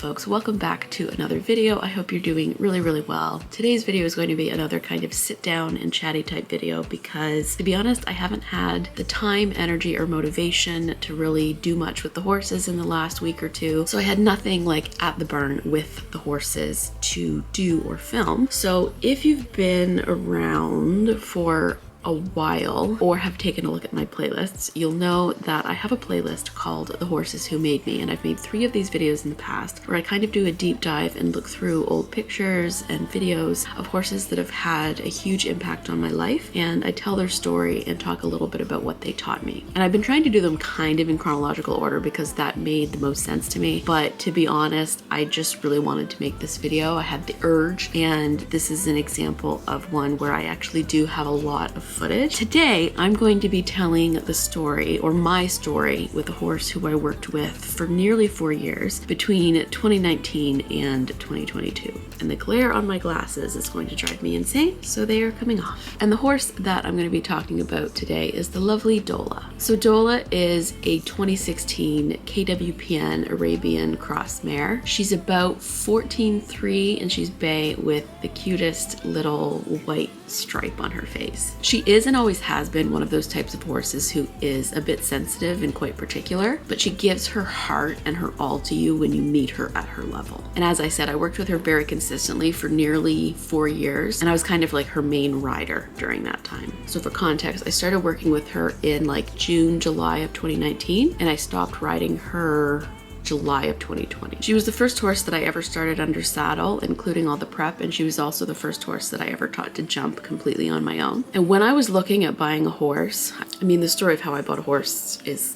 folks, welcome back to another video. I hope you're doing really well. Today's video is going to be another kind of sit down and chatty type video because, to be honest, I haven't had the time, energy, or motivation to really do much with the horses in the last week or two. So I had nothing like at the barn with the horses to do or film. So if you've been around for a while or have taken a look at my playlists, you'll know that I have a playlist called The Horses Who Made Me, and I've made 3 of these videos in the past where I kind of do a deep dive and look through old pictures and videos of horses that have had a huge impact on my life, and I tell their story and talk a little bit about what they taught me. And I've been trying to do them kind of in chronological order because that made the most sense to me, but to be honest, I just really wanted to make this video. I had the urge, and this is an example of one where I actually do have a lot of footage. Today, I'm going to be telling the story, or my story, with a horse who I worked with for nearly 4 years between 2019 and 2022. And the glare on my glasses is going to drive me insane, so they are coming off. And the horse that I'm going to be talking about today is the lovely Daula. So Daula is a 2016 KWPN Arabian cross mare. She's about 14.3 and she's bay with the cutest little white stripe on her face. She is and always has been one of those types of horses who is a bit sensitive and quite particular, but she gives her heart and her all to you when you meet her at her level. And as I said, I worked with her very consistently for nearly 4 years, and I was kind of like her main rider during that time. So for context, I started working with her in like June, July of 2019, and I stopped riding her July of 2020. She was the first horse that I ever started under saddle, including all the prep, and she was also the first horse that I ever taught to jump completely on my own. And when I was looking at buying a horse, I mean, the story of how I bought a horse is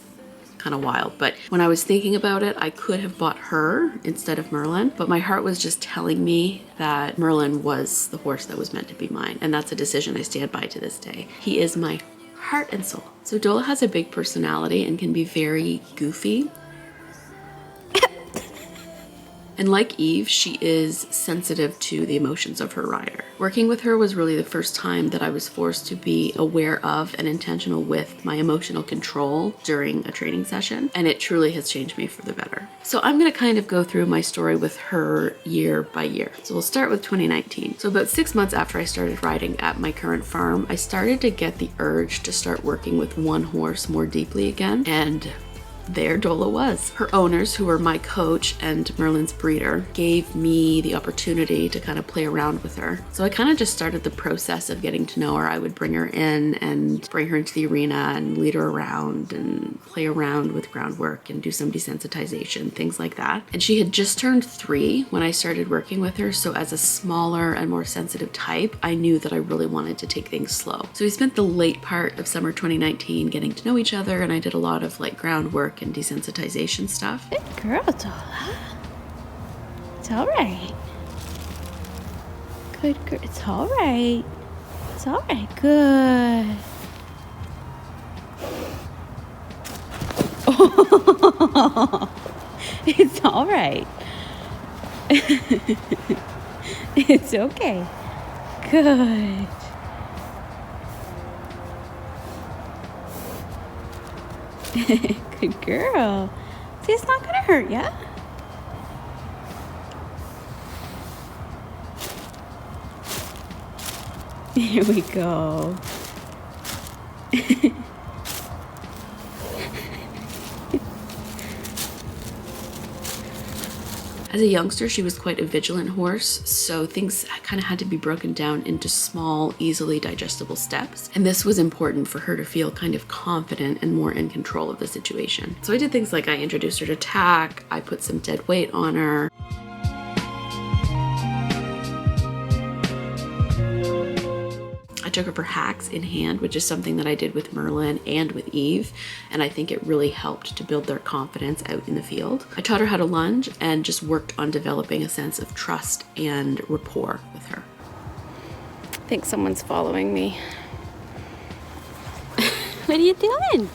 kind of wild, but when I was thinking about it, I could have bought her instead of Merlin, but my heart was just telling me that Merlin was the horse that was meant to be mine, and that's a decision I stand by to this day. He is my heart and soul. So Daula has a big personality and can be very goofy. And like Eve, she is sensitive to the emotions of her rider. Working with her was really the first time that I was forced to be aware of and intentional with my emotional control during a training session, and it truly has changed me for the better. So I'm gonna kind of go through my story with her year by year. So we'll start with 2019. So about 6 months after I started riding at my current farm, I started to get the urge to start working with one horse more deeply again, and there Daula was. Her owners, who were my coach and Merlin's breeder, gave me the opportunity to kind of play around with her. So I kind of just started the process of getting to know her. I would bring her in and bring her into the arena and lead her around and play around with groundwork and do some desensitization, things like that. And she had just turned 3 when I started working with her, so as a smaller and more sensitive type, I knew that I really wanted to take things slow. So we spent the late part of summer 2019 getting to know each other, and I did a lot of like groundwork and desensitization stuff. Good girl, Daula. It's all right. Good girl. It's all right. It's all right. Good. Oh, it's all right. It's okay. Good. Good girl. See, it's not gonna hurt ya. Here we go. As a youngster, she was quite a vigilant horse, so things kind of had to be broken down into small, easily digestible steps. And this was important for her to feel kind of confident and more in control of the situation. So I did things like I introduced her to tack, I put some dead weight on her. I took her for hacks in hand, which is something that I did with Merlin and with Eve, and I think it really helped to build their confidence out in the field. I taught her how to lunge and just worked on developing a sense of trust and rapport with her. I think someone's following me. What are you doing?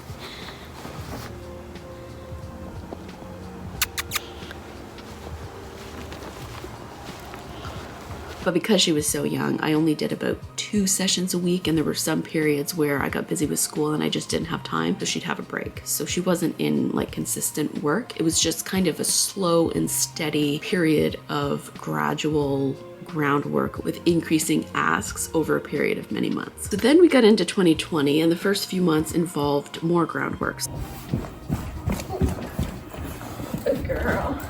But because she was so young, I only did about 2 sessions a week, and there were some periods where I got busy with school and I just didn't have time, so she'd have a break. So she wasn't in like consistent work. It was just kind of a slow and steady period of gradual groundwork with increasing asks over a period of many months. So then we got into 2020, and the first few months involved more groundwork. Good girl.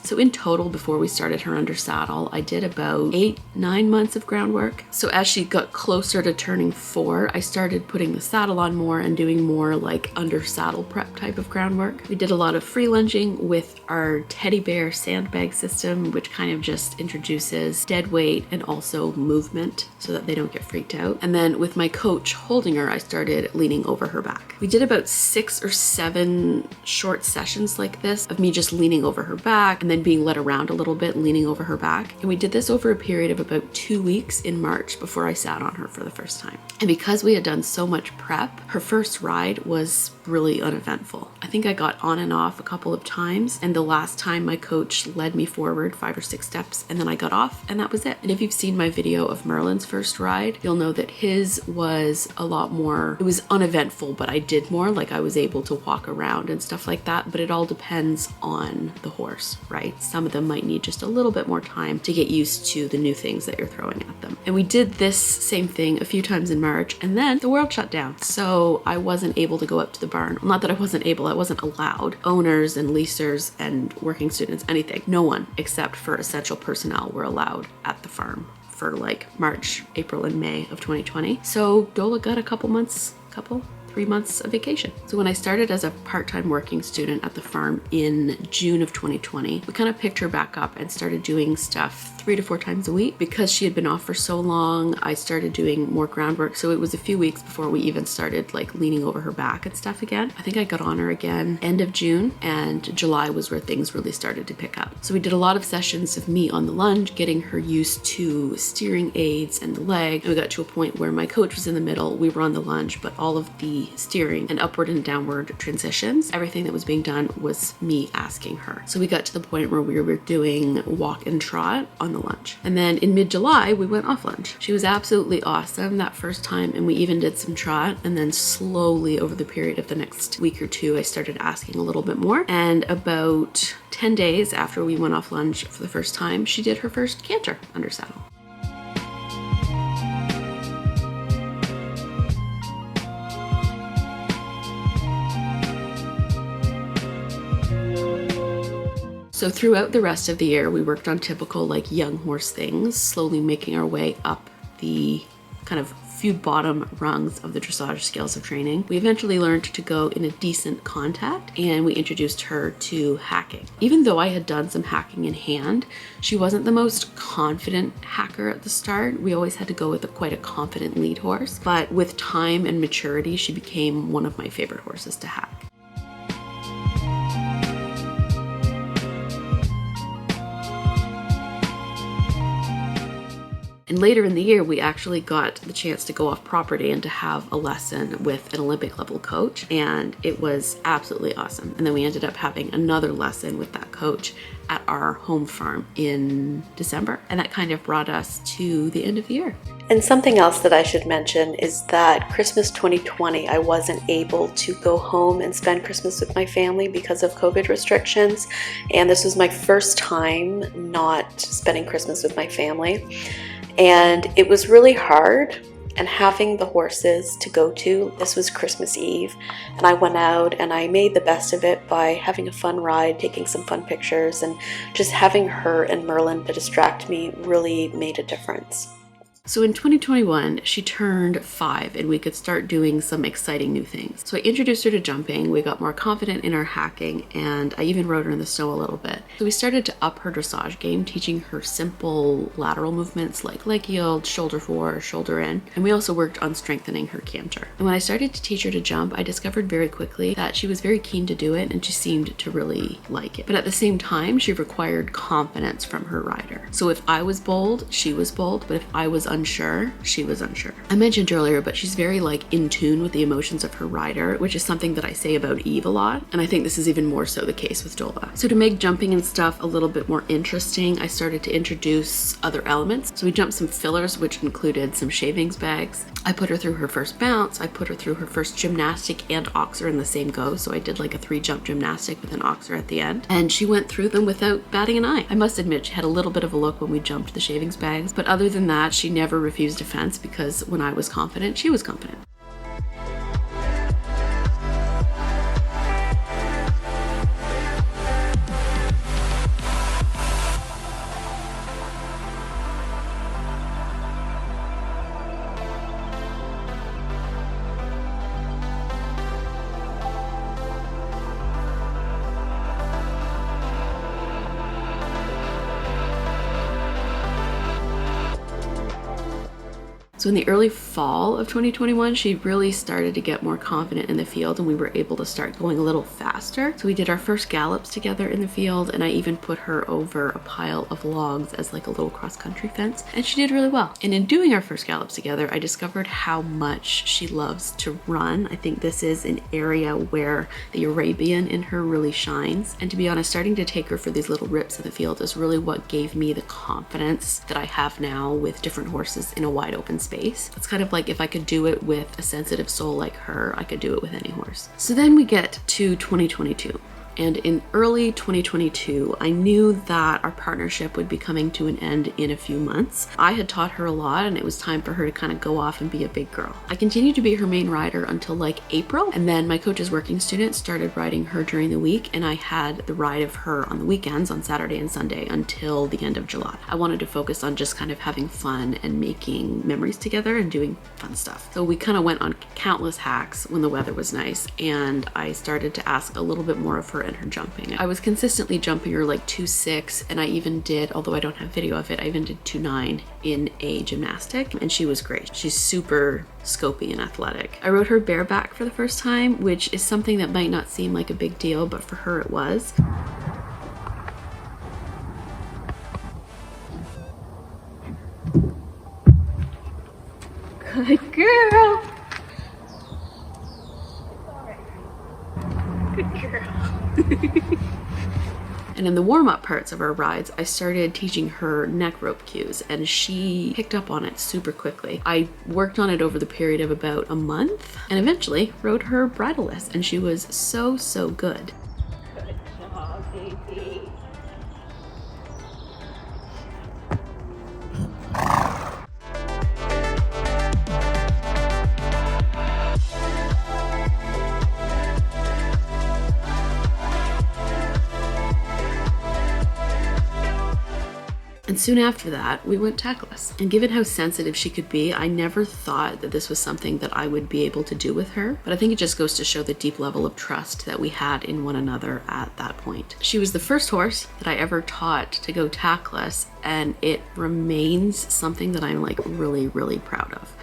So in total, before we started her under saddle, I did about 8-9 months of groundwork. So as she got closer to turning 4, I started putting the saddle on more and doing more like under saddle prep type of groundwork. We did a lot of free lunging with our teddy bear sandbag system, which kind of just introduces dead weight and also movement so that they don't get freaked out. And then with my coach holding her, I started leaning over her back. We did about 6 or 7 short sessions like this of me just leaning over her back and then being led around a little bit, leaning over her back. And we did this over a period of about 2 weeks in March before I sat on her for the first time. And because we had done so much prep, her first ride was really uneventful. I think I got on and off a couple of times, and the last time my coach led me forward 5 or 6 steps, and then I got off, and that was it. And if you've seen my video of Merlin's first ride, you'll know that his was a lot more, it was uneventful, but I did more, like I was able to walk around and stuff like that, but it all depends on the horse, right? Some of them might need just a little bit more time to get used to the new things that you're throwing at them. And we did this same thing a few times in March, and then the world shut down. So I wasn't able to go up to the barn. Not that I wasn't able, I wasn't allowed. Owners and leasers and working students, anything. No one except for essential personnel were allowed at the farm for like March, April, and May of 2020. So Daula got a couple 3 months of vacation. So when I started as a part-time working student at the farm in June of 2020, we kind of picked her back up and started doing stuff 3 to 4 times a week. Because she had been off for so long, I started doing more groundwork. So it was a few weeks before we even started like leaning over her back and stuff again. I think I got on her again end of June, and July was where things really started to pick up. So we did a lot of sessions of me on the lunge, getting her used to steering aids and the leg. And we got to a point where my coach was in the middle, we were on the lunge, but all of the steering and upward and downward transitions, everything that was being done was me asking her. So we got to the point where we were doing walk and trot on the lunge. And then in mid-July, we went off lunge. She was absolutely awesome that first time, and we even did some trot. And then slowly over the period of the next week or 2, I started asking a little bit more. And about 10 days after we went off lunge for the first time, she did her first canter under saddle. So throughout the rest of the year, we worked on typical like young horse things, slowly making our way up the kind of few bottom rungs of the dressage scales of training. We eventually learned to go in a decent contact, and we introduced her to hacking. Even though I had done some hacking in hand, she wasn't the most confident hacker at the start. We always had to go with quite a confident lead horse, but with time and maturity, she became one of my favorite horses to hack. And later in the year, we actually got the chance to go off property and to have a lesson with an Olympic level coach, and it was absolutely awesome. And then we ended up having another lesson with that coach at our home farm in December, and that kind of brought us to the end of the year. And something else that I should mention is that Christmas 2020, I wasn't able to go home and spend Christmas with my family because of COVID restrictions, and this was my first time not spending Christmas with my family. And it was really hard, and having the horses to go to, this was Christmas Eve, and I went out and I made the best of it by having a fun ride, taking some fun pictures, and just having her and Merlin to distract me really made a difference. So in 2021, she turned 5 and we could start doing some exciting new things. So I introduced her to jumping, we got more confident in our hacking, and I even rode her in the snow a little bit. So we started to up her dressage game, teaching her simple lateral movements like leg yield, shoulder forward, shoulder in, and we also worked on strengthening her canter. And when I started to teach her to jump, I discovered very quickly that she was very keen to do it and she seemed to really like it. But at the same time, she required confidence from her rider. So if I was bold, she was bold, but if I was unsure, she was unsure. I mentioned earlier, but she's very like in tune with the emotions of her rider, which is something that I say about Eve a lot, and I think this is even more so the case with Daula. So to make jumping and stuff a little bit more interesting, I started to introduce other elements. So we jumped some fillers, which included some shavings bags. I put her through her first bounce, I put her through her first gymnastic and oxer in the same go, so I did like a 3-jump gymnastic with an oxer at the end, and she went through them without batting an eye. I must admit she had a little bit of a look when we jumped the shavings bags, but other than that, she never refused defense because when I was confident, she was confident. So in the early fall of 2021, she really started to get more confident in the field and we were able to start going a little faster. So we did our first gallops together in the field and I even put her over a pile of logs as like a little cross-country fence, and she did really well. And in doing our first gallops together, I discovered how much she loves to run. I think this is an area where the Arabian in her really shines. And to be honest, starting to take her for these little rips in the field is really what gave me the confidence that I have now with different horses in a wide open space. It's kind of like if I could do it with a sensitive soul like her, I could do it with any horse. So then we get to 2022. And in early 2022, I knew that our partnership would be coming to an end in a few months. I had taught her a lot and it was time for her to kind of go off and be a big girl. I continued to be her main rider until like April, and then my coach's working student started riding her during the week, and I had the ride of her on the weekends on Saturday and Sunday until the end of July. I wanted to focus on just kind of having fun and making memories together and doing fun stuff. So we kind of went on countless hacks when the weather was nice, and I started to ask a little bit more of her and her jumping. I was consistently jumping her like 2.6, and I even did, although I don't have video of it, I even did 2.9 in a gymnastic, and she was great. She's super scopy and athletic. I rode her bareback for the first time, which is something that might not seem like a big deal, but for her it was. Good girl. Good girl. And in the warm-up parts of our rides, I started teaching her neck rope cues, and she picked up on it super quickly. I worked on it over the period of about a month and eventually rode her bridleless, and she was so good. Good job, baby. And soon after that, we went tackless. And given how sensitive she could be, I never thought that this was something that I would be able to do with her. But I think it just goes to show the deep level of trust that we had in one another at that point. She was the first horse that I ever taught to go tackless, and it remains something that I'm like really proud of.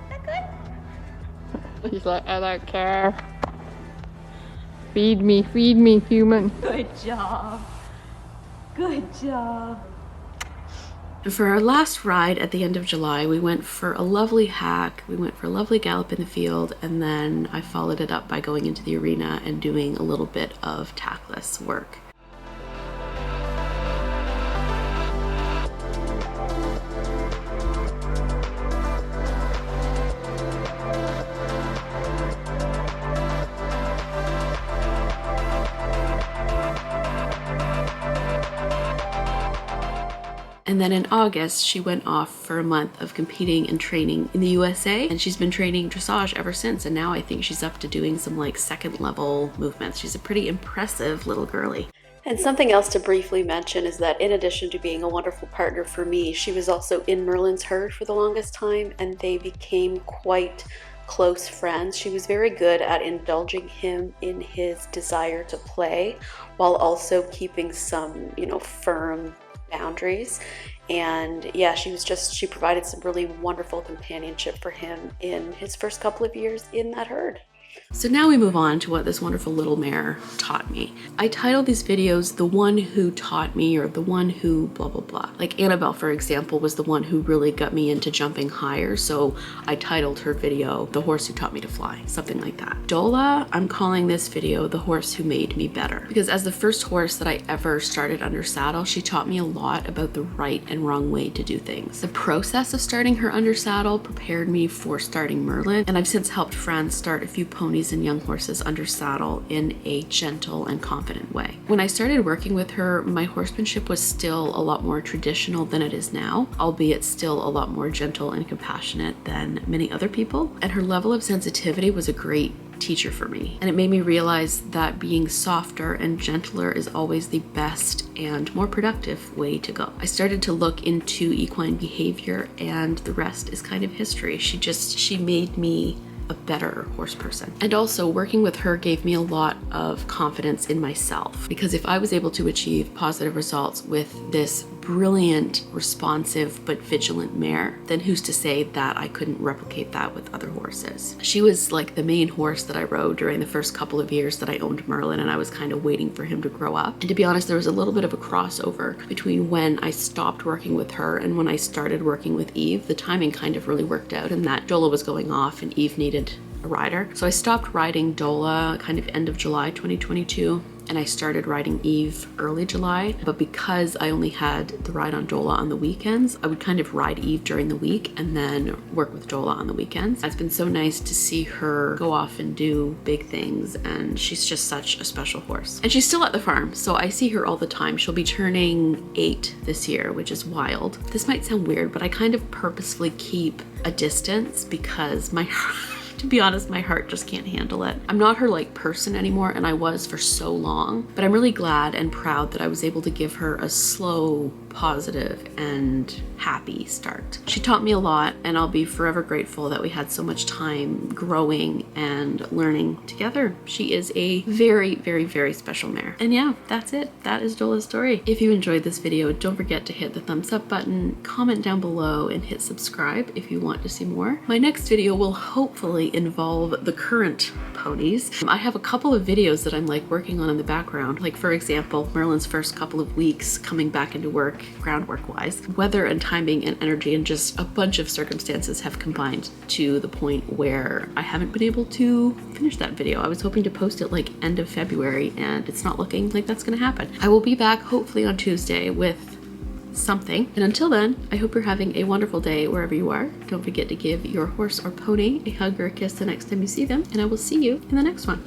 He's like, I don't care. Feed me, human. Good job. Good job. And for our last ride at the end of July, we went for a lovely hack, we went for a lovely gallop in the field, and then I followed it up by going into the arena and doing a little bit of tackless work. And then in August, she went off for a month of competing and training in the USA, and she's been training dressage ever since, and now I think she's up to doing some like second level movements. She's a pretty impressive little girly. And something else to briefly mention is that in addition to being a wonderful partner for me, she was also in Merlin's herd for the longest time, and they became quite close friends. She was very good at indulging him in his desire to play while also keeping some, firm boundaries. And yeah, she provided some really wonderful companionship for him in his first couple of years in that herd. So now we move on to what this wonderful little mare taught me. I titled these videos The One Who Taught Me, or The One Who blah blah blah. Like Annabelle, for example, was the one who really got me into jumping higher, so I titled her video The Horse Who Taught Me to Fly, something like that. Daula, I'm calling this video The Horse Who Made Me Better, because as the first horse that I ever started under saddle, she taught me a lot about the right and wrong way to do things. The process of starting her under saddle prepared me for starting Merlin, and I've since helped friends start a few ponies and young horses under saddle in a gentle and confident way. When I started working with her, my horsemanship was still a lot more traditional than it is now, albeit still a lot more gentle and compassionate than many other people, and her level of sensitivity was a great teacher for me, and it made me realize that being softer and gentler is always the best and more productive way to go. I started to look into equine behavior, and the rest is kind of history. She made me a better horse person. And also working with her gave me a lot of confidence in myself, because if I was able to achieve positive results with this brilliant, responsive, but vigilant mare, then who's to say that I couldn't replicate that with other horses? She was like the main horse that I rode during the first couple of years that I owned Merlin, and I was kind of waiting for him to grow up. And to be honest, there was a little bit of a crossover between when I stopped working with her and when I started working with Eve. The timing kind of really worked out, in that Daula was going off and Eve needed a rider. So I stopped riding Daula kind of end of July 2022, and I started riding Eve early July. But because I only had the ride on Daula on the weekends, I would kind of ride Eve during the week and then work with Daula on the weekends. It's been so nice to see her go off and do big things, and she's just such a special horse. And she's still at the farm, so I see her all the time. She'll be turning 8 this year, which is wild. This might sound weird, but I kind of purposefully keep a distance because to be honest, my heart just can't handle it. I'm not her like person anymore, and I was for so long, but I'm really glad and proud that I was able to give her a slow, positive, and happy start. She taught me a lot, and I'll be forever grateful that we had so much time growing and learning together. She is a very, very, very special mare. And yeah, that's it. That is Daula's story. If you enjoyed this video, don't forget to hit the thumbs up button, comment down below, and hit subscribe if you want to see more. My next video will hopefully involve the current ponies. I have a couple of videos that I'm like working on in the background. Like for example, Merlin's first couple of weeks coming back into work, groundwork wise. Weather and timing and energy and just a bunch of circumstances have combined to the point where I haven't been able to finish that video. I was hoping to post it like end of February, and it's not looking like that's gonna happen. I will be back hopefully on Tuesday with something. And until then, I hope you're having a wonderful day wherever you are. Don't forget to give your horse or pony a hug or a kiss the next time you see them, and I will see you in the next one.